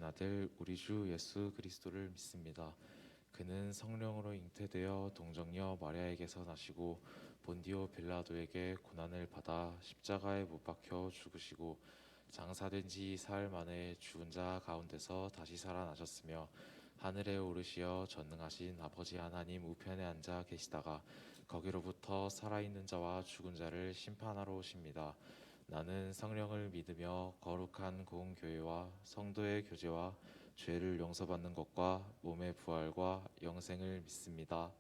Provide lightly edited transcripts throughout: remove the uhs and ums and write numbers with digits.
아들 우리 주 예수 그리스도를 믿습니다. 그는 성령으로 잉태되어 동정녀 마리아에게서 나시고 본디오 빌라도에게 고난을 받아 십자가에 못 박혀 죽으시고 장사된 지 사흘 만에 죽은 자 가운데서 다시 살아나셨으며 하늘에 오르시어 전능하신 아버지 하나님 우편에 앉아 계시다가 거기로부터 살아있는 자와 죽은 자를 심판하러 오십니다. 나는 성령을 믿으며 거룩한 공교회와 성도의 교제와 죄를 용서받는 것과 몸의 부활과 영생을 믿습니다.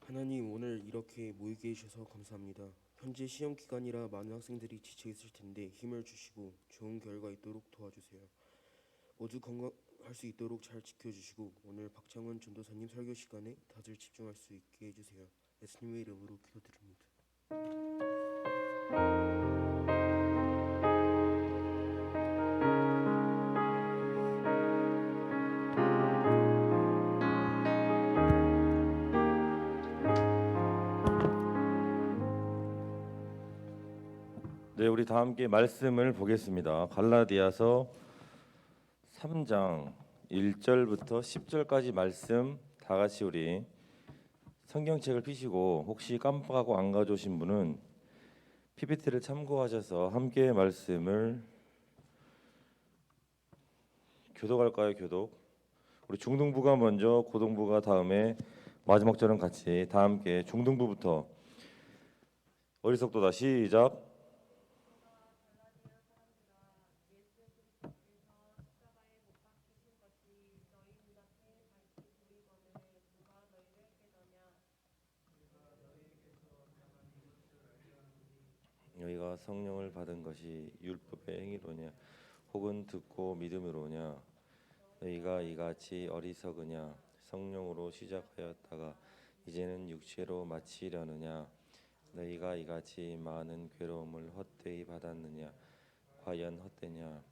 하나님, 오늘 이렇게 모이게 해주셔서 감사합니다. 현재 시험 기간이라 많은 학생들이 지쳐 있을 텐데 힘을 주시고 좋은 결과 있도록 도와주세요. 모두 건강할 수 있도록 잘 지켜주시고 오늘 박창원 전도사님 설교 시간에 다들 집중할 수 있게 해주세요. 예수님의 이름으로 기도드립니다. 네, 우리 다 함께 말씀을 보겠습니다. 갈라디아서 3장 1절부터 10절까지 말씀 다 같이 우리 성경책을 펴시고 혹시 깜빡하고 안 가져오신 분은 PPT를 참고하셔서 함께 말씀을 교독할까요? 교독. 우리 중등부가 먼저 고등부가 다음에 마지막 절은 같이 다 함께 중등부부터 어리석도다 시작. 너희가 성령을 받은 것이 율법의 행위로냐 혹은 듣고 믿음으로냐 너희가 이같이 어리석으냐 성령으로 시작하였다가 이제는 육체로 마치려느냐 너희가 이같이 많은 괴로움을 헛되이 받았느냐 과연 헛되냐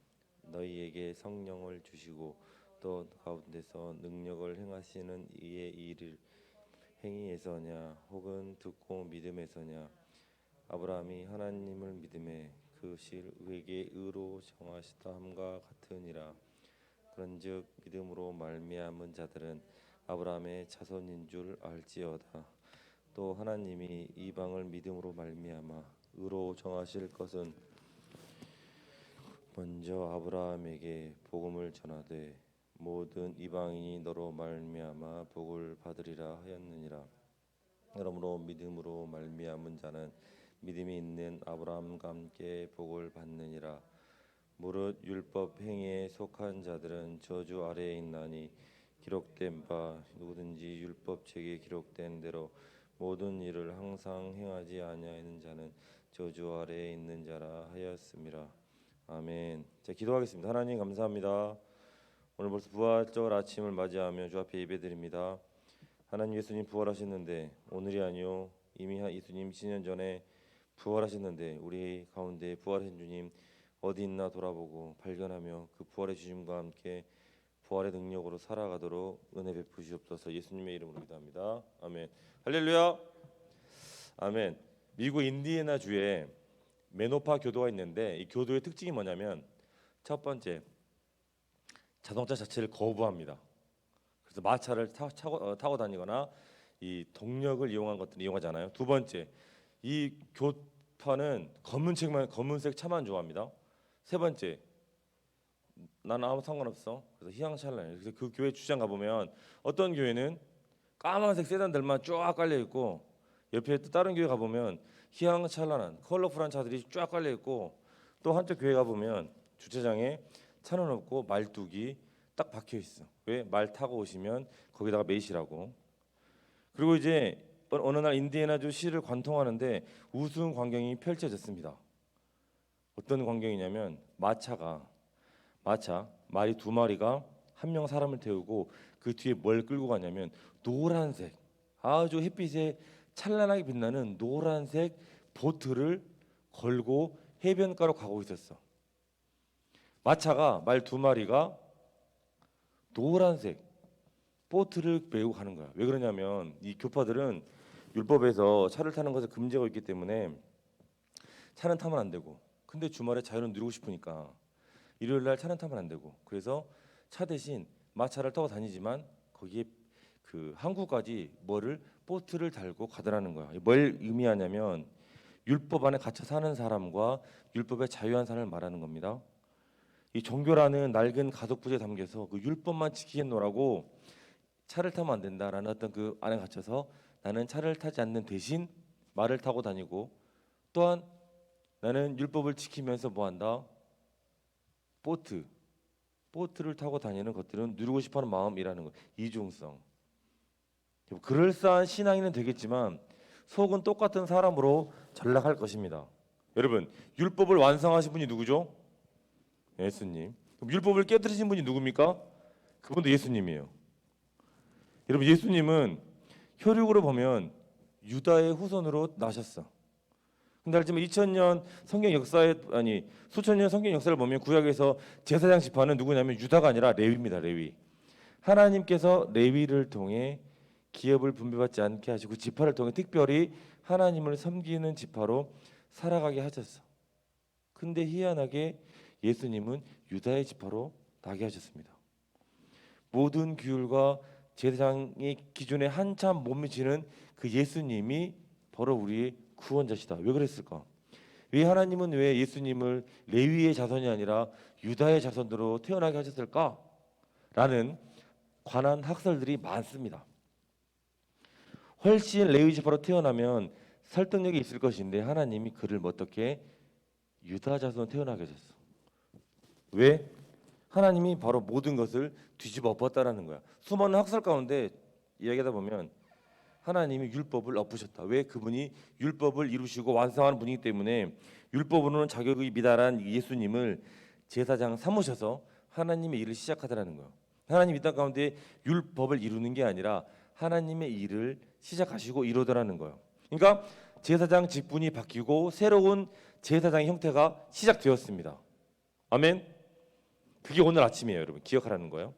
너희에게 성령을 주시고 또 가운데서 능력을 행하시는 이의 일을 행위에서냐 혹은 듣고 믿음에서냐 아브라함이 하나님을 믿음에 그 실 의에게 의로 정하시다 함과 같으니라. 그런즉 믿음으로 말미암은 자들은 아브라함의 자손인 줄 알지어다. 또 하나님이 이방을 믿음으로 말미암아 의로 정하실 것은 먼저 아브라함에게 복음을 전하되 모든 이방인이 너로 말미암아 복을 받으리라 하였느니라. 그러므로 믿음으로 말미암은 자는 믿음이 있는 아브라함과 함께 복을 받느니라. 무릇 율법 행위에 속한 자들은 저주 아래에 있나니 기록된 바 누구든지 율법책에 기록된 대로 모든 일을 항상 행하지 아니하는 자는 저주 아래에 있는 자라 하였음이라. 아멘. 자, 기도하겠습니다. 하나님 감사합니다. 오늘 벌써 부활절 아침을 맞이하며 주 앞에 예배드립니다. 하나님, 예수님 부활하셨는데 오늘이 아니요 이미 예수님 2000년 전에 부활하셨는데 우리 가운데 부활하신 주님 어디 있나 돌아보고 발견하며 그 부활의 주님과 함께 부활의 능력으로 살아가도록 은혜 베푸시옵소서. 예수님의 이름으로 기도합니다. 아멘. 할렐루야. 아멘. 미국 인디애나 주에 메노파 교도가 있는데 이 교도의 특징이 뭐냐면 첫 번째, 자동차 자체를 거부합니다. 그래서 마차를 타고 다니거나 이 동력을 이용한 것들을 이용하잖아요. 두 번째, 이 교파는 검은색 차만 좋아합니다. 세 번째, 나는 아무 상관없어. 그래서 희망찬란해요. 그래서 그 교회 주장 가보면 어떤 교회는 까만색 세단들만 쫙 깔려 있고 옆에 또 다른 교회 가보면 희망찬란한 컬러풀한 차들이 쫙 깔려 있고 또 한쪽 교회 가보면 주차장에 차는 없고 말뚝이 딱 박혀 있어. 왜? 말 타고 오시면 거기다가 매시라고. 그리고 이제 어느 날 인디애나주 시를 관통하는데 우스운 광경이 펼쳐졌습니다. 어떤 광경이냐면 말이 두 마리가 한 명 사람을 태우고 그 뒤에 뭘 끌고 가냐면 노란색 아주 햇빛에 찬란하게 빛나는 노란색 보트를 걸고 해변가로 가고 있었어. 말 두 마리가 노란색 보트를 메고 가는 거야. 왜 그러냐면 이 교파들은 율법에서 차를 타는 것을 금지하고 있기 때문에 차는 타면 안 되고, 근데 주말에 자유를 누리고 싶으니까 일요일 날 차는 타면 안 되고, 그래서 차 대신 마차를 타고 다니지만 거기에 그 항구까지 뭐를 보트를 달고 가더라는 거야. 뭘 의미하냐면 율법 안에 갇혀 사는 사람과 율법의 자유한 삶을 말하는 겁니다. 이 종교라는 낡은 가독 부제에 담겨서 그 율법만 지키겠노라고 차를 타면 안 된다라는 어떤 그 안에 갇혀서 나는 차를 타지 않는 대신 말을 타고 다니고, 또한 나는 율법을 지키면서 뭐 한다? 보트를 타고 다니는 것들은 누리고 싶어하는 마음이라는 거. 이중성. 그럴싸한 신앙인은 되겠지만 속은 똑같은 사람으로 전락할 것입니다. 여러분, 율법을 완성하신 분이 누구죠? 예수님. 그럼 율법을 깨뜨리신 분이 누굽니까? 그분도 예수님이에요. 여러분, 예수님은 혈육으로 보면 유다의 후손으로 나셨어. 근데 알지만 2000년 성경 역사에 수천 년 성경 역사를 보면 구약에서 제사장 지파는 누구냐면 유다가 아니라 레위입니다. 레위. 하나님께서 레위를 통해 기업을 분배받지 않게 하시고 지파를 통해 특별히 하나님을 섬기는 지파로 살아가게 하셨어. 근데 희한하게 예수님은 유다의 지파로 나게 하셨습니다. 모든 규율과 제사장의 기준에 한참 못 미치는 그 예수님이 바로 우리의 구원자시다. 왜 그랬을까? 왜 하나님은 왜 예수님을 레위의 자손이 아니라 유다의 자손으로 태어나게 하셨을까? 라는 관한 학설들이 많습니다. 훨씬 레위 지파로 태어나면 설득력이 있을 것인데 하나님이 그를 어떻게 유다 자손으로 태어나게 하셨어. 왜? 하나님이 바로 모든 것을 뒤집어 엎었다라는 거야. 수많은 학설 가운데 이야기하다 보면 하나님이 율법을 엎으셨다. 왜? 그분이 율법을 이루시고 완성하는 분이기 때문에 율법으로는 자격이 미달한 예수님을 제사장 삼으셔서 하나님의 일을 시작하더라는 거예요. 하나님 이 땅 가운데 율법을 이루는 게 아니라 하나님의 일을 시작하시고 이루더라는 거예요. 그러니까 제사장 직분이 바뀌고 새로운 제사장의 형태가 시작되었습니다. 아멘. 그게 오늘 아침이에요, 여러분. 기억하라는 거예요.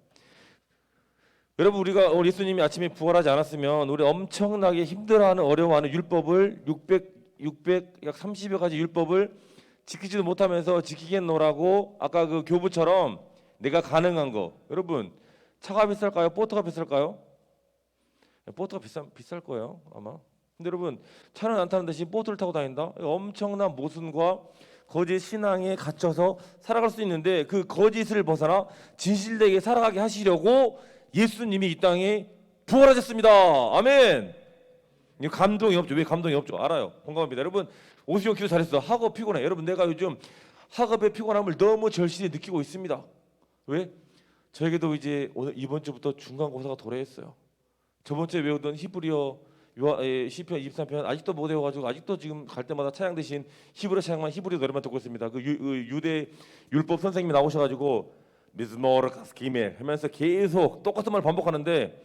여러분, 우리가 예수님이 아침에 부활하지 않았으면 우리 엄청나게 힘들어하는 어려워하는 율법을 600 약 30여 가지 율법을 지키지도 못하면서 지키겠노라고 아까 그 교부처럼 내가 가능한 거. 여러분, 차가 비쌀까요? 보트가 비쌀까요? 보트가 비쌀 거예요, 아마. 근데 여러분, 차는 안 타는 대신 보트를 타고 다닌다? 엄청난 모순과 거짓 신앙에 갇혀서 살아갈 수 있는데 그 거짓을 벗어나 진실되게 살아가게 하시려고 예수님이 이 땅에 부활하셨습니다. 아멘. 감동이 없죠. 왜 감동이 없죠? 알아요. 공감합니다. 여러분, 오수영 기도 잘했어. 학업 피곤해. 여러분, 내가 요즘 학업의 피곤함을 너무 절실히 느끼고 있습니다. 왜? 저에게도 이제 오늘 이번 주부터 중간고사가 도래했어요. 저번 주에 외우던 히브리어 시편 23편 아직도 못 외워가지고 아직도 지금 갈 때마다 찬양 대신 히브리어 찬양만 히브리어 노래만 듣고 있습니다. 그 유대 율법 선생님이 나오셔가지고 미즈모르 가스키멜 하면서 계속 똑같은 말 반복하는데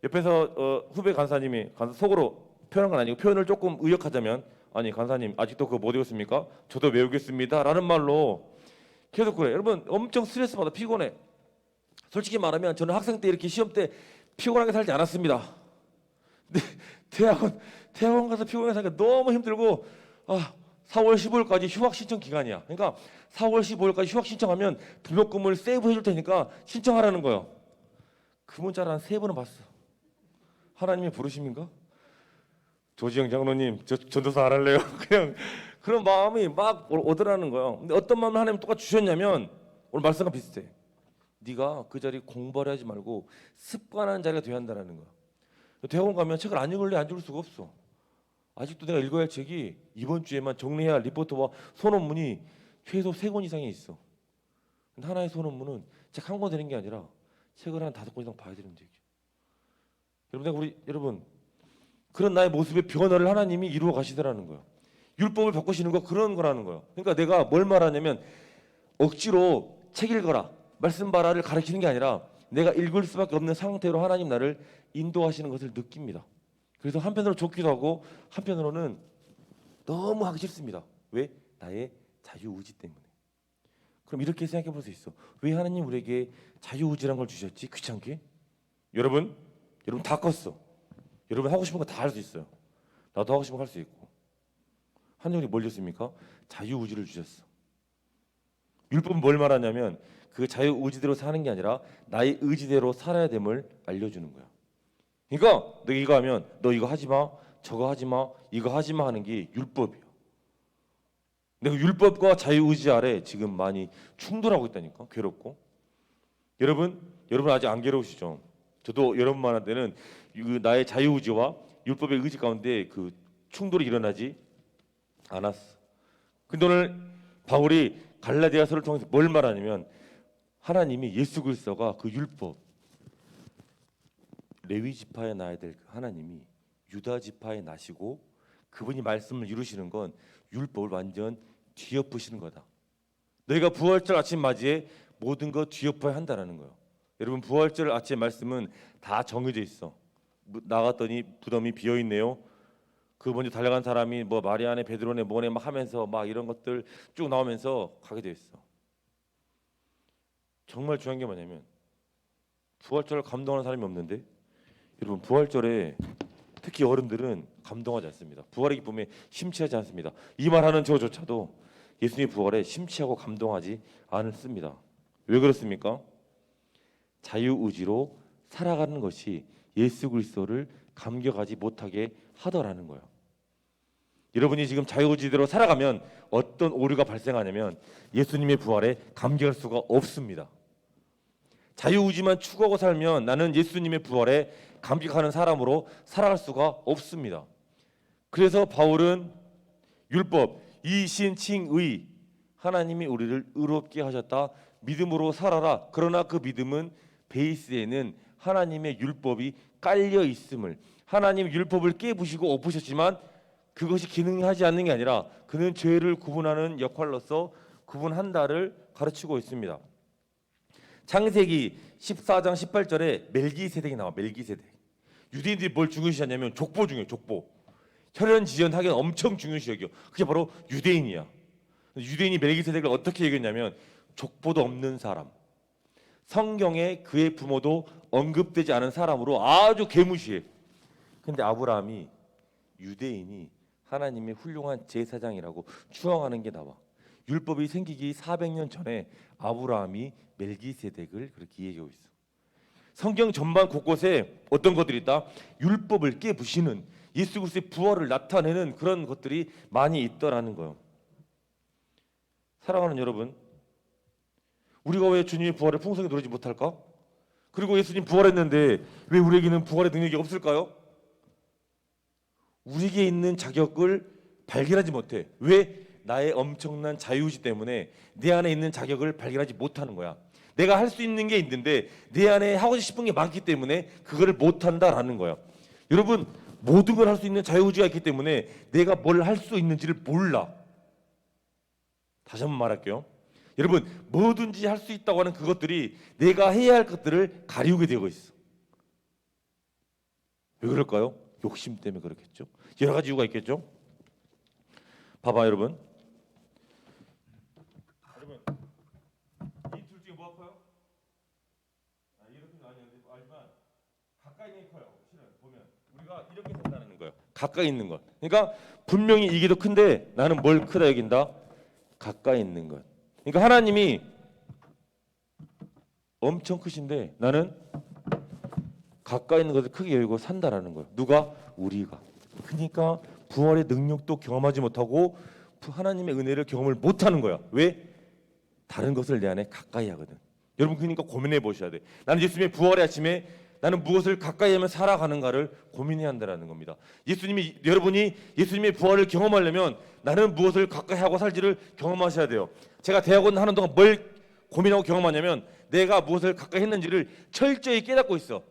옆에서 후배 간사님이 속으로 표현한 건 아니고 표현을 조금 의역하자면 아니 간사님 아직도 그거 못 외웠습니까? 저도 외우겠습니다 라는 말로 계속 그래. 여러분 엄청 스트레스 받아 피곤해. 솔직히 말하면 저는 학생 때 이렇게 시험 때 피곤하게 살지 않았습니다. 근데 대학원 가서 피곤하게 사니까 너무 힘들고 4월 15일까지 휴학 신청 기간이야. 그러니까 4월 15일까지 휴학 신청하면 등록금을 세이브 해줄 테니까 신청하라는 거예요. 그 문자를 한 3번은 봤어. 하나님의 부르심인가? 조지영 장로님 저 전도사 안 할래요? 그냥 그런 마음이 막 오더라는 거예요. 근데 어떤 마음을 하나님 똑같이 주셨냐면 오늘 말씀과 비슷해. 네가 그 자리 공부를 하지 말고 습관하는 자리가 돼야 한다는 거야. 대학원 가면 책을 안 읽을 수가 없어. 아직도 내가 읽어야 할 책이 이번 주에만 정리해야 할 리포트와 소논문이 최소 3권 이상이 있어. 근데 하나의 소논문은 책 한 권 되는 게 아니라 책을 한 5권 이상 봐야 되는 얘기죠. 여러분 그런 나의 모습의 변화를 하나님이 이루어 가시더라는 거예요. 율법을 바꾸시는 거 그런 거라는 거예요. 그러니까 내가 뭘 말하냐면 억지로 책 읽어라, 말씀 봐라를 가르치는 게 아니라 내가 읽을 수밖에 없는 상태로 하나님 나를 인도하시는 것을 느낍니다. 그래서 한편으로 좋기도 하고 한편으로는 너무 하기 싫습니다. 왜? 나의 자유의지 때문에. 그럼 이렇게 생각해 볼 수 있어. 왜 하나님 우리에게 자유의지란 걸 주셨지? 귀찮게? 여러분 다 컸어. 여러분 하고 싶은 거 다 할 수 있어요. 나도 하고 싶으면 할 수 있고. 하나님이 뭘 줬습니까? 자유의지를 주셨어. 율법은 뭘 말하냐면 그 자유의지대로 사는 게 아니라 나의 의지대로 살아야 됨을 알려주는 거야. 그러니까 너 이거 하면 너 이거 하지 마, 저거 하지 마, 이거 하지 마 하는 게 율법이야. 내가 율법과 자유의지 아래 지금 많이 충돌하고 있다니까. 괴롭고. 여러분 아직 안 괴로우시죠? 저도 여러분 만날 때는 나의 자유의지와 율법의 의지 가운데 그 충돌이 일어나지 않았어. 근데 오늘 바울이 갈라디아서를 통해서 뭘 말하냐면 하나님이 예수 그리스도가 그 율법 레위 지파에 나야 될 하나님이 유다 지파에 나시고 그분이 말씀을 이루시는 건 율법을 완전 뒤엎으시는 거다. 너희가 부활절 아침 맞이에 모든 거 뒤엎어야 한다라는 거예요. 여러분 부활절 아침 말씀은 다 정해져 있어. 나갔더니 무덤이 비어 있네요. 그 먼저 달려간 사람이 뭐 마리아네 베드로네 뭐네 막 하면서 막 이런 것들 쭉 나오면서 가게 돼 있어. 정말 중요한 게 뭐냐면 부활절을 감동하는 사람이 없는데 여러분 부활절에 특히 어른들은 감동하지 않습니다. 부활의 기쁨에 심취하지 않습니다. 이 말하는 저조차도 예수님의 부활에 심취하고 감동하지 않습니다. 왜 그렇습니까? 자유의지로 살아가는 것이 예수 그리스도를 감격하지 못하게 하더라는 거예요. 여러분이 지금 자유의지대로 살아가면 어떤 오류가 발생하냐면 예수님의 부활에 감격할 수가 없습니다. 자유의지만 추구하고 살면 나는 예수님의 부활에 감격하는 사람으로 살아갈 수가 없습니다. 그래서 바울은 율법, 이신칭의 하나님이 우리를 의롭게 하셨다. 믿음으로 살아라. 그러나 그 믿음은 베이스에는 하나님의 율법이 깔려 있음을 하나님 율법을 깨부시고 엎으셨지만 그것이 기능하지 않는 게 아니라 그는 죄를 구분하는 역할로서 구분한다를 가르치고 있습니다. 창세기 14장 18절에 멜기세덱이 나와. 멜기세덱. 유대인들이 뭘 중요시하냐면 족보 중요해요. 족보. 혈연지연 하기는 엄청 중요시 여겨. 그게 바로 유대인이야. 유대인이 멜기세덱을 어떻게 얘기했냐면 족보도 없는 사람. 성경에 그의 부모도 언급되지 않은 사람으로 아주 개무시해. 근데 아브라함이 유대인이 하나님의 훌륭한 제사장이라고 추앙하는 게 나와. 율법이 생기기 400년 전에 아브라함이 멜기세덱을 그렇게 얘기하고 있어. 성경 전반 곳곳에 어떤 것들이 있다? 율법을 깨부시는 예수 그리스도의 부활을 나타내는 그런 것들이 많이 있더라는 거예요. 사랑하는 여러분, 우리가 왜 주님의 부활을 풍성히 누리지 못할까? 그리고 예수님 부활했는데 왜 우리에게는 부활의 능력이 없을까요? 우리에게 있는 자격을 발견하지 못해. 왜? 나의 엄청난 자유의지 때문에 내 안에 있는 자격을 발견하지 못하는 거야. 내가 할 수 있는 게 있는데 내 안에 하고 싶은 게 많기 때문에 그거를 못한다라는 거야. 여러분 모든 걸 할 수 있는 자유의지가 있기 때문에 내가 뭘 할 수 있는지를 몰라. 다시 한번 말할게요. 여러분 뭐든지 할 수 있다고 하는 그것들이 내가 해야 할 것들을 가리우게 되고 있어. 왜 그럴까요? 욕심 때문에 그렇겠죠. 여러 가지 이유가 있겠죠. 봐봐 여러분. 이 둘 중에 뭐 아파요? 이렇게는 아니지만 가까이 있는 게 커요. 실은 보면 우리가 이렇게 산다는 거예요. 가까이 있는 것. 그러니까 분명히 이게 더 큰데 나는 뭘 크다 여긴다? 가까이 있는 것. 그러니까 하나님이 엄청 크신데 나는 가까이 있는 것을 크게 여기고 산다라는 거예요. 누가? 우리가. 그러니까 부활의 능력도 경험하지 못하고 하나님의 은혜를 경험을 못하는 거야. 왜? 다른 것을 내 안에 가까이 하거든. 여러분 그러니까 고민해 보셔야 돼. 나는 예수님의 부활의 아침에 나는 무엇을 가까이 하면 살아가는가를 고민해야 한다는 겁니다. 여러분이 예수님의 부활을 경험하려면 나는 무엇을 가까이 하고 살지를 경험하셔야 돼요. 제가 대학원 하는 동안 뭘 고민하고 경험하냐면 내가 무엇을 가까이 했는지를 철저히 깨닫고 있어.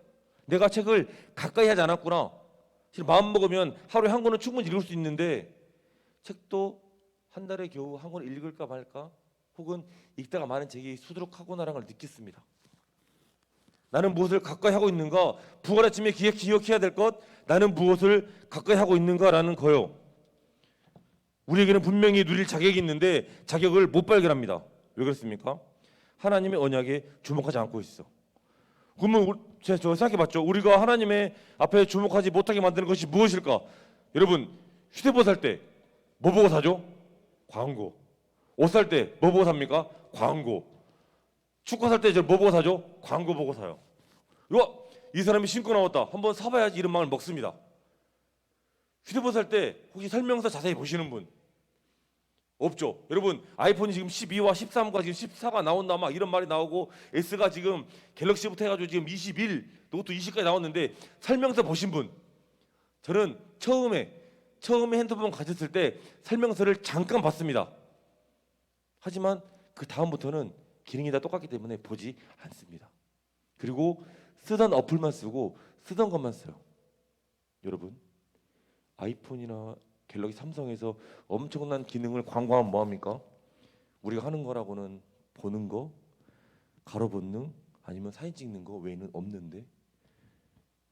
내가 책을 가까이 하지 않았구나. 마음 먹으면 하루에 한 권은 충분히 읽을 수 있는데 책도 한 달에 겨우 한 권 읽을까 말까 혹은 읽다가 많은 책이 수두룩하구나라는 걸 느꼈습니다. 나는 무엇을 가까이 하고 있는가? 부활 아침에 기억해야 될 것, 나는 무엇을 가까이 하고 있는가라는 거요. 우리에게는 분명히 누릴 자격이 있는데 자격을 못 발견합니다. 왜 그렇습니까? 하나님의 언약에 주목하지 않고 있어. 그러면 제가 생각해봤죠. 우리가 하나님의 앞에 주목하지 못하게 만드는 것이 무엇일까? 여러분 휴대폰 살 때 뭐 보고 사죠? 광고. 옷 살 때 뭐 보고 삽니까? 광고. 축구 살 때 뭐 보고 사죠? 광고 보고 사요. 이거 이 사람이 신고 나왔다. 한번 사봐야지 이런 마음을 먹습니다. 휴대폰 살 때 혹시 설명서 자세히 보시는 분 없죠? 여러분 아이폰이 지금 12와 13과 지금 14가 나온다 막 이런 말이 나오고 S가 지금 갤럭시부터 해가지고 지금 21, 노트 20까지 나왔는데 설명서 보신 분? 저는 처음에 핸드폰 가졌을 때 설명서를 잠깐 봤습니다. 하지만 그 다음부터는 기능이 다 똑같기 때문에 보지 않습니다. 그리고 쓰던 어플만 쓰고 쓰던 것만 써요. 여러분 아이폰이나 갤럭시 삼성에서 엄청난 기능을 광고하면 뭐합니까? 우리가 하는 거라고는 보는 거, 가로 본능 아니면 사진 찍는 거 외에는 없는데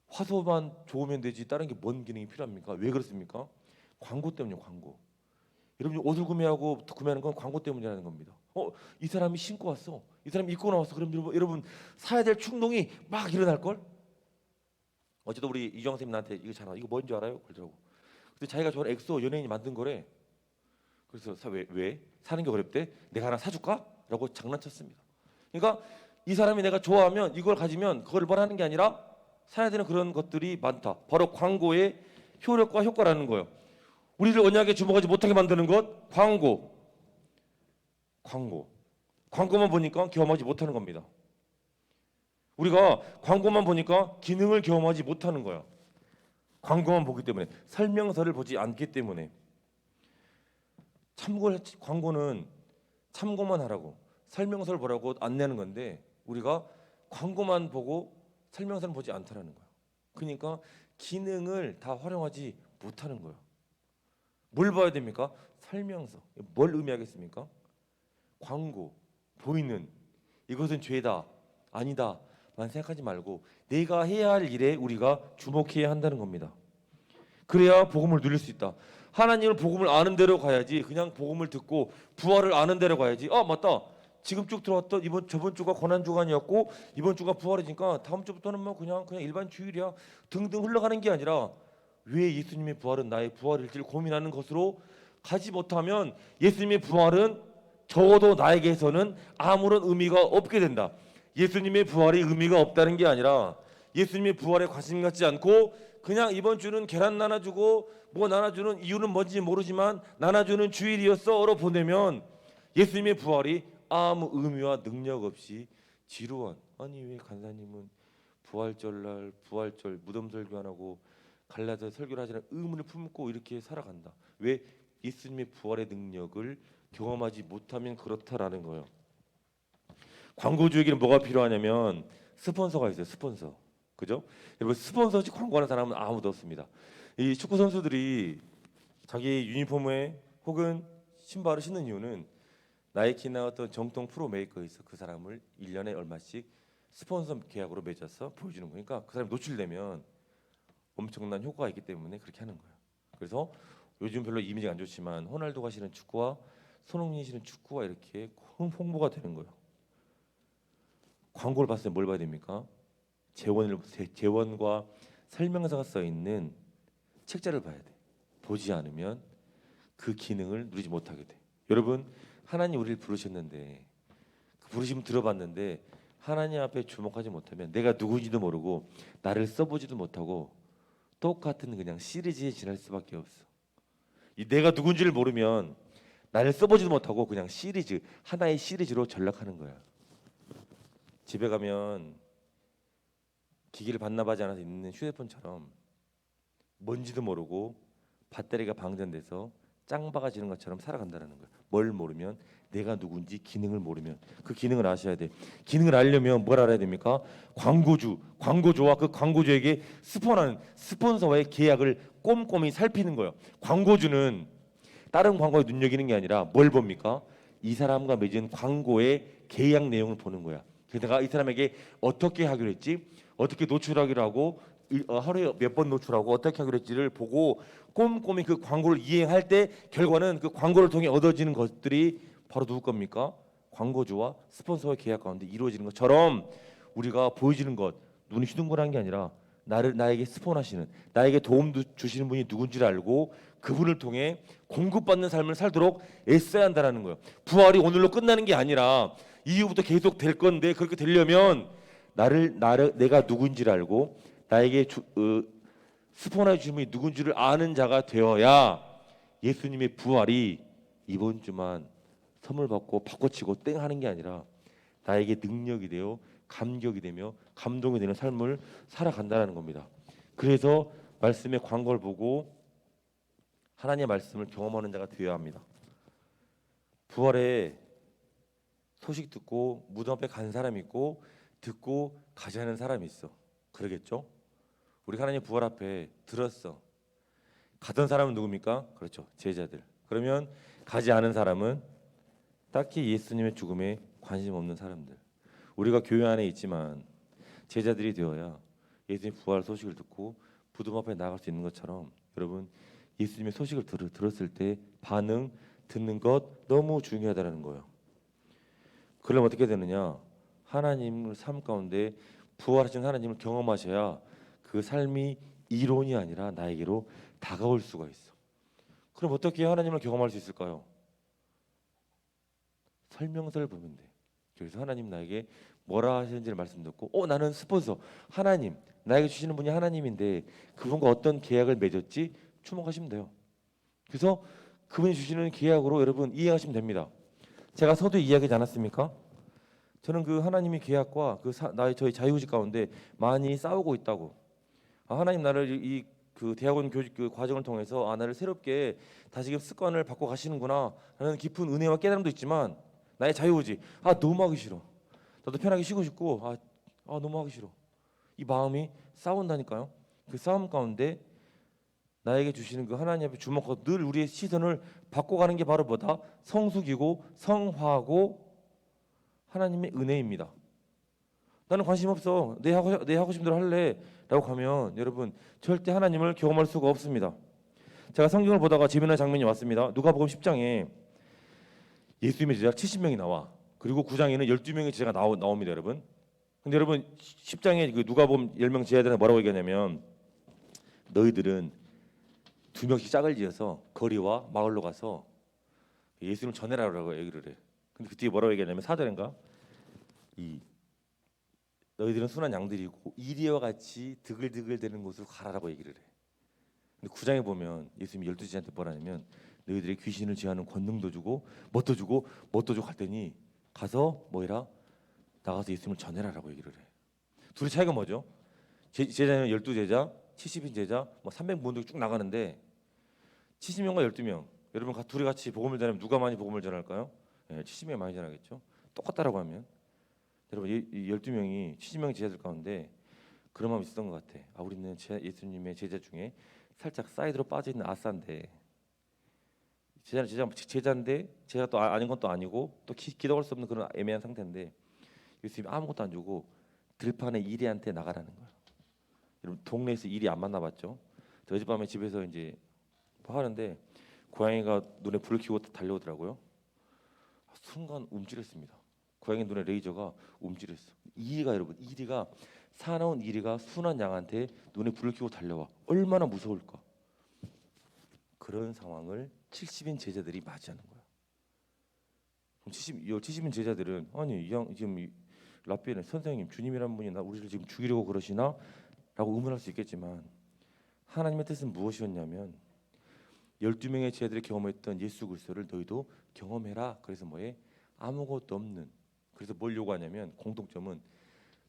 화소만 좋으면 되지 다른 게 뭔 기능이 필요합니까? 왜 그렇습니까? 광고 때문이에요. 광고. 여러분 옷을 구매하는 건 광고 때문이라는 겁니다. 이 사람이 신고 왔어. 이 사람이 입고 나왔어. 그럼 여러분 사야 될 충동이 막 일어날 걸? 어제도 우리 이정 선생님 나한테 이거 잘 알아. 이거 뭔지 알아요? 그러더라고. 근데 자기가 좋아하는 엑소 연예인이 만든 거래. 그래서 왜? 사는 게 어렵대? 내가 하나 사줄까? 라고 장난쳤습니다. 그러니까 이 사람이 내가 좋아하면 이걸 가지면 그걸 뭐라는 게 아니라 사야 되는 그런 것들이 많다. 바로 광고의 효력과 효과라는 거예요. 우리를 언약에 주목하지 못하게 만드는 것 광고만 보니까 경험하지 못하는 겁니다. 우리가 광고만 보니까 기능을 경험하지 못하는 거야. 광고만 보기 때문에 설명서를 보지 않기 때문에 광고는 참고만 하라고 설명서를 보라고 안내하는 건데 우리가 광고만 보고 설명서는 보지 않다라는 거야. 그러니까 기능을 다 활용하지 못하는 거야. 뭘 봐야 됩니까? 설명서. 뭘 의미하겠습니까? 광고, 보이는 이것은 죄다, 아니다 만 생각하지 말고 내가 해야 할 일에 우리가 주목해야 한다는 겁니다. 그래야 복음을 누릴 수 있다. 하나님을 복음을 아는 대로 가야지 그냥 복음을 듣고 부활을 아는 대로 가야지. 맞다. 지금 쭉 들어왔던 저번 주가 고난 주간이었고 이번 주가 부활이니까 다음 주부터는 뭐 그냥 일반 주일이야 등등 흘러가는 게 아니라 왜 예수님의 부활은 나의 부활일지를 고민하는 것으로 가지 못하면 예수님의 부활은 적어도 나에게서는 아무런 의미가 없게 된다. 예수님의 부활이 의미가 없다는 게 아니라 예수님의 부활에 관심 갖지 않고 그냥 이번 주는 계란 나눠주고 뭐 나눠주는 이유는 뭔지 모르지만 나눠주는 주일이었어로 보내면 예수님의 부활이 아무 의미와 능력 없이 지루한 아니 왜 간사님은 부활절 무덤 설교 안 하고 갈라져 설교를 하지 않은 의문을 품고 이렇게 살아간다. 왜? 예수님의 부활의 능력을 경험하지 못하면 그렇다라는 거예요. 광고주에게는 뭐가 필요하냐면 스폰서가 있어요. 스폰서. 그죠? 여러분 스폰서 없이 광고하는 사람은 아무도 없습니다. 이 축구 선수들이 자기 유니폼에 혹은 신발을 신는 이유는 나이키나 어떤 정통 프로 메이커 있어 그 사람을 1년에 얼마씩 스폰서 계약으로 맺어서 보여주는 거니까 그 사람이 노출되면 엄청난 효과가 있기 때문에 그렇게 하는 거예요. 그래서 요즘 별로 이미지가 안 좋지만 호날두가 신은 축구와 손흥민이 신은 축구와 이렇게 홍보가 되는 거예요. 광고를 봤을 때 뭘 봐야 됩니까? 재원과 설명서가 써 있는 책자를 봐야 돼. 보지 않으면 그 기능을 누리지 못하게 돼. 여러분 하나님 우리를 부르셨는데 그 부르심 들어봤는데 하나님 앞에 주목하지 못하면 내가 누구인지도 모르고 나를 써보지도 못하고 똑같은 그냥 시리즈에 지날 수밖에 없어. 이 내가 누군지를 모르면 나를 써보지도 못하고 그냥 하나의 시리즈로 전락하는 거야. 집에 가면 기기를 반납하지 않아서 있는 휴대폰처럼 뭔지도 모르고 배터리가 방전돼서 짱바가 지는 것처럼 살아간다는 거야. 뭘 모르면 내가 누군지 기능을 모르면 그 기능을 아셔야 돼. 기능을 알려면 뭘 알아야 됩니까? 광고주와 그 광고주에게 스폰서와의 계약을 꼼꼼히 살피는 거예요. 광고주는 다른 광고에 눈여기는 게 아니라 뭘 봅니까? 이 사람과 맺은 광고의 계약 내용을 보는 거야. 그래서 내가 이 사람에게 어떻게 하기로 했지? 어떻게 노출하기로 하고 하루에 몇 번 노출하고 어떻게 하기로 했지를 보고 꼼꼼히 그 광고를 이행할 때 결과는 그 광고를 통해 얻어지는 것들이 바로 누구 겁니까? 광고주와 스폰서의 계약 가운데 이루어지는 것처럼 우리가 보여지는 것, 눈이 휘둥그레한 게 아니라 나에게 스폰하시는, 나에게 도움 주시는 분이 누군지를 알고 그분을 통해 공급받는 삶을 살도록 애써야 한다라는 거예요. 부활이 오늘로 끝나는 게 아니라 이후부터 계속 될 건데, 그렇게 되려면 내가 누군지를 알고 나에게 스폰해 주신 분이 누군지를 아는 자가 되어야 예수님의 부활이 이번 주만 선물 받고 바꿔치고 땡 하는 게 아니라 나에게 능력이 되어 감격이 되며 감동이 되는 삶을 살아간다는 겁니다. 그래서 말씀의 광고를 보고 하나님의 말씀을 경험하는 자가 되어야 합니다. 부활의 소식 듣고 무덤 앞에 간 사람이 있고 듣고 가지 않은 사람이 있어. 그러겠죠? 우리 하나님 부활 앞에 들었어. 가던 사람은 누굽니까? 그렇죠, 제자들. 그러면 가지 않은 사람은 딱히 예수님의 죽음에 관심 없는 사람들. 우리가 교회 안에 있지만 제자들이 되어야 예수님 부활 소식을 듣고 무덤 앞에 나갈 수 있는 것처럼, 여러분 예수님의 소식을 들었을 때 반응, 듣는 것 너무 중요하다는 거예요. 그러면 어떻게 되느냐? 하나님을 삶 가운데 부활하신 하나님을 경험하셔야 그 삶이 이론이 아니라 나에게로 다가올 수가 있어. 그럼 어떻게 하나님을 경험할 수 있을까요? 설명서를 보면 돼. 그래서 하나님 나에게 뭐라 하시는지를 말씀 듣고, 나는 스폰서, 하나님 나에게 주시는 분이 하나님인데 그분과 어떤 계약을 맺었지 주목하시면 돼요. 그래서 그분이 주시는 계약으로 여러분 이해하시면 됩니다. 제가 서두에 이야기하지 않았습니까? 저는 그 하나님의 계약과 저희 자유의식 가운데 많이 싸우고 있다고. 하나님 나를 그 대학원 교직 그 과정을 통해서 나를 새롭게 다시금 습관을 바꿔 가시는구나 라는 깊은 은혜와 깨달음도 있지만, 나의 자유의지, 너무 하기 싫어. 나도 편하게 쉬고 싶고, 너무 하기 싫어. 이 마음이 싸운다니까요. 그 싸움 가운데 나에게 주시는 그 하나님 앞에 주목하고 늘 우리의 시선을 바꿔가는 게 바로 뭐다? 성숙이고 성화하고 하나님의 은혜입니다. 나는 관심 없어. 내 하고 싶은 대로 할래 라고 하면 여러분 절대 하나님을 경험할 수가 없습니다. 제가 성경을 보다가 재미난 장면이 왔습니다. 누가복음 10장에 예수님의 제자 70명이 나와. 그리고 9장에는 12명의 제자가 나옵니다, 여러분. 근데 여러분 10장에 그 누가복음 10명 제자들은 뭐라고 얘기하냐면, 너희들은 2명씩 짝을 지어서 거리와 마을로 가서 예수님을 전해라라고 얘기를 해. 근데 그 뒤에 뭐라고 얘기하냐면 4절인가? 너희들은 순한 양들이고 이리와 같이 드글드글대는 곳으로 가라라고 얘기를 해. 근데 9장에 보면 예수님이 12제자한테 뭐라냐면, 너희들의 귀신을 제하는 권능도 주고 뭣도 주고 할 테니 가서 뭐해라? 나가서 예수님을 전해라라고 얘기를 해. 둘의 차이가 뭐죠? 제자는 12제자, 70인 제자, 300분도 쭉 나가는데 70명과 12명, 여러분 둘이 같이 복음을 전하면 누가 많이 복음을 전할까요? 70명이 많이 전하겠죠. 똑같다라고 하면 여러분 이 12명이 70명의 제자들 가운데 그런 마음이 있었던 것 같아. 우리는 예수님의 제자 중에 살짝 사이드로 빠져있는 아싸인데, 제자인데 제가 또 아닌 건 또 아니고 또 기도할 수 없는 그런 애매한 상태인데, 예수님이 아무것도 안 주고 들판에 이리한테 나가라는 거예요. 여러분 동네에서 이리 안 만나봤죠? 어젯밤에 집에서 이제 뭐 하는데 고양이가 눈에 불을 켜고 달려오더라고요. 순간 움찔했습니다. 고양이 눈에 레이저가 움찔했어. 여러분 이리가 사나운 이리가 순한 양한테 눈에 불을 켜고 달려와. 얼마나 무서울까? 그런 상황을 70인 제자들이 맞이하는 거야. 그럼 70인 제자들은 지금 라비에는 선생님 주님이란 분이 우리를 지금 죽이려고 그러시나? 라고 의문할 수 있겠지만, 하나님의 뜻은 무엇이었냐면 12명의 제자들이 경험했던 예수 그리스도를 너희도 경험해라. 그래서 뭐해? 아무것도 없는, 그래서 뭘 요구하냐면 공통점은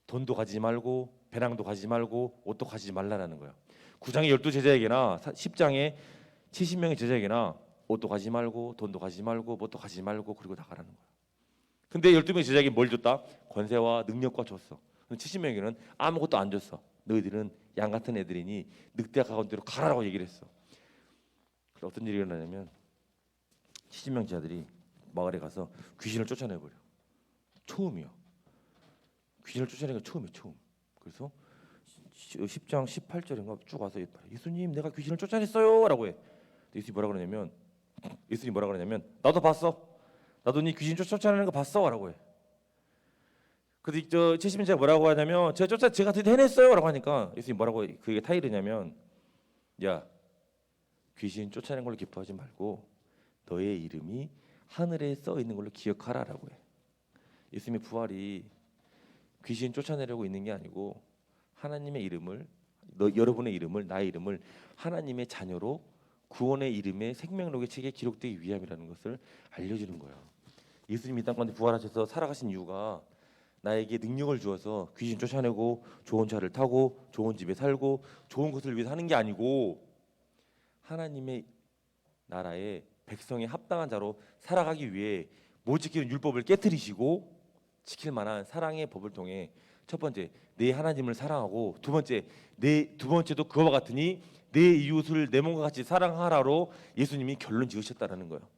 돈도 가지지 말고 배낭도 가지지 말고 옷도 가지지 말라라는 거야. 9장의 12제자에게나 10장의 70명의 제자에게나 옷도 가지지 말고 돈도 가지지 말고 뭣도 가지지 말고 그리고 나가라는 거야. 근데 12명의 제자에게 뭘 줬다? 권세와 능력과 줬어. 70명에게는 아무것도 안 줬어. 너희들은 양 같은 애들이니 늑대가 가까운 데로 가라라고 얘기를 했어. 그래서 어떤 일이 일어나냐면 70명 제자들이 마을에 가서 귀신을 쫓아내버려. 처음이야. 귀신을 쫓아내는 건 처음이야, 처음. 그래서 10장 18절인가 쭉 와서 예수님 내가 귀신을 쫓아냈어요 라고 해. 예수님이 뭐라 그러냐면 나도 봤어. 나도 네 귀신 쫓아내는 거 봤어 라고 해. 근데 저 70인자가 뭐라고 하냐면 제가 드디어 해냈어요라고 하니까 예수님 뭐라고 그게 타이르냐면 야 귀신 쫓아낸 걸로 기뻐하지 말고 너의 이름이 하늘에 써 있는 걸로 기억하라라고 해. 예수님의 부활이 귀신 쫓아내려고 있는 게 아니고 하나님의 이름을 여러분의 이름을 나의 이름을 하나님의 자녀로 구원의 이름의 생명록의 책에 기록되기 위함이라는 것을 알려주는 거예요. 예수님이 이 땅 가운데 부활하셔서 살아가신 이유가 나에게 능력을 주어서 귀신 쫓아내고 좋은 차를 타고 좋은 집에 살고 좋은 것을 위해서 하는 게 아니고 하나님의 나라의 백성의 합당한 자로 살아가기 위해 못 지키는 율법을 깨뜨리시고 지킬 만한 사랑의 법을 통해 첫 번째 내 하나님을 사랑하고 두 번째도 그와 같으니 내 이웃을 내 몸과 같이 사랑하라로 예수님이 결론 지으셨다라는 거예요.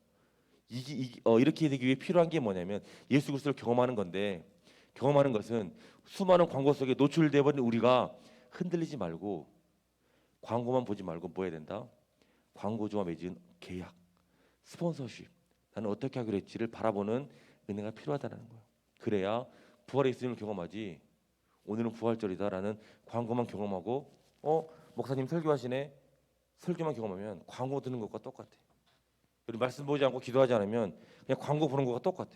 이렇게 되기 위해 필요한 게 뭐냐면 예수 그리스도를 경험하는 건데 경험하는 것은 수많은 광고 속에 노출되어 버린 우리가 흔들리지 말고 광고만 보지 말고 뭐 해야 된다? 광고주와 맺은 계약, 스폰서십, 나는 어떻게 하기로 했지를 바라보는 은혜가 필요하다는 거예요. 그래야 부활의 예수님을 경험하지 오늘은 부활절이다라는 광고만 경험하고 목사님 설교하시네 설교만 경험하면 광고 듣는 것과 똑같아. 그리고 말씀 보지 않고 기도하지 않으면 그냥 광고 보는 것과 똑같아.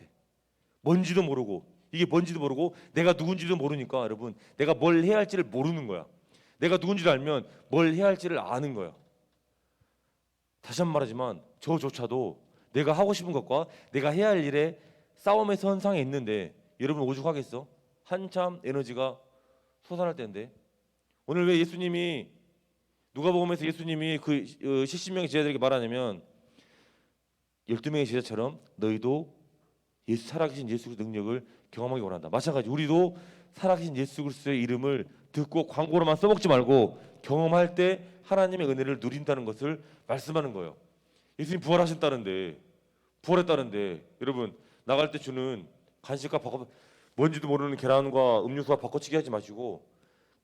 뭔지도 모르고 이게 뭔지도 모르고 내가 누군지도 모르니까 여러분 내가 뭘 해야 할지를 모르는 거야. 내가 누군지를 알면 뭘 해야 할지를 아는 거야. 다시 한 번 말하지만 저조차도 내가 하고 싶은 것과 내가 해야 할 일에 싸움의 선상에 있는데 여러분 오죽하겠어? 한참 에너지가 솟아날 때인데 오늘 왜 예수님이 누가복음에서 예수님이 그 70명의 제자들에게 말하냐면 12명의 제자처럼 너희도 살아계신 예수 그리스도의 능력을 경험하기 원한다. 마찬가지 우리도 살아계신 예수 그리스도의 이름을 듣고 광고로만 써먹지 말고 경험할 때 하나님의 은혜를 누린다는 것을 말씀하는 거예요. 예수님 부활했다는데 여러분 나갈 때 주는 간식과 뭔지도 모르는 계란과 음료수와 바꿔치기 하지 마시고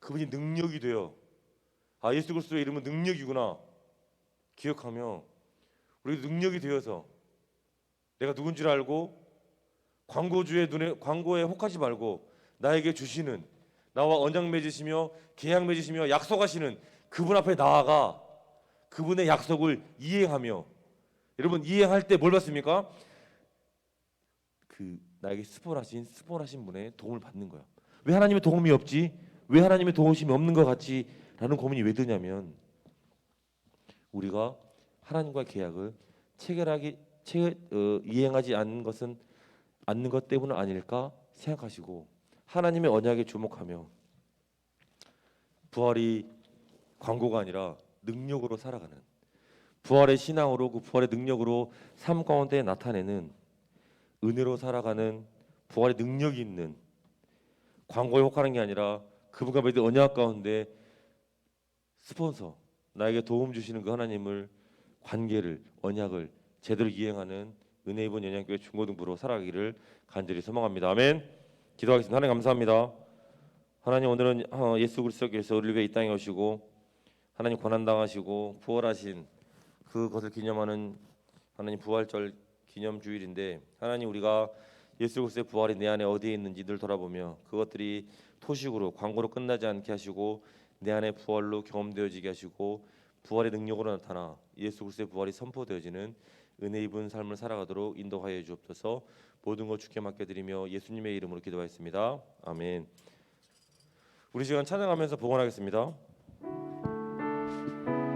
그분이 능력이 돼요. 아 예수 그리스도의 이름은 능력이구나 기억하며 우리 능력이 되어서 내가 누군지를 알고 광고에 혹하지 말고 나에게 주시는 나와 언약 맺으시며 계약 맺으시며 약속하시는 그분 앞에 나아가 그분의 약속을 이행하며 여러분 이행할 때 뭘 받습니까? 그 나에게 스폰하신 분의 도움을 받는 거야. 왜 하나님의 도움이 없지? 왜 하나님의 도우심이 없는 것 같지? 라는 고민이 왜 드냐면 우리가 하나님과의 계약을 이행하지 않는 것 때문은 아닐까 생각하시고 하나님의 언약에 주목하며 부활이 광고가 아니라 능력으로 살아가는 부활의 신앙으로 그 부활의 능력으로 삶 가운데 나타내는 은혜로 살아가는 부활의 능력이 있는 광고에 혹하는 게 아니라 그분과 맺은 언약 가운데 스폰서 나에게 도움 주시는 그 하나님을 관계를 언약을 제대로 이행하는 은혜 입은 연양교회 중고등부로 살아가기를 간절히 소망합니다. 아멘. 기도하겠습니다. 하나님 감사합니다. 하나님 오늘은 예수 그리스도께서 우리를 위해 이 땅에 오시고 하나님 고난당하시고 부활하신 그것을 기념하는 하나님 부활절 기념주일인데 하나님 우리가 예수 그리스도의 부활이 내 안에 어디에 있는지 늘 돌아보며 그것들이 토식으로 광고로 끝나지 않게 하시고 내 안에 부활로 경험되어지게 하시고 부활의 능력으로 나타나 예수 그리스도의 부활이 선포되어지는 은혜 입은 삶을 살아가도록 인도하여 주옵소서. 모든 것 주께 맡겨드리며 예수님의 이름으로 기도하였습니다. 아멘. 우리 시간 찬양하면서 봉헌하겠습니다.